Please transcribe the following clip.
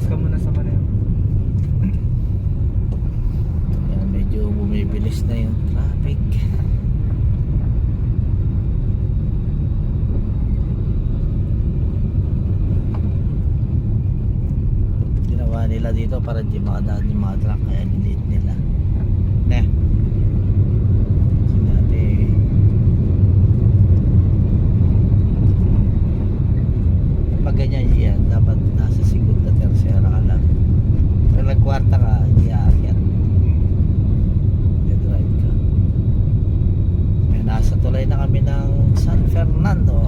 Focus ka muna sa maneho. Yan, medyo bumibilis na yung traffic. Ginawa nila dito para di makadaan yung mga truck, kaya nilit nila. Ne. Kasi dati pag ganyan yan, dapat nasa segunda tercera ka lang. Pag nagkwarta ka, hindi aakyat. Drive ka. May nasa tulay na kami ng San Fernando.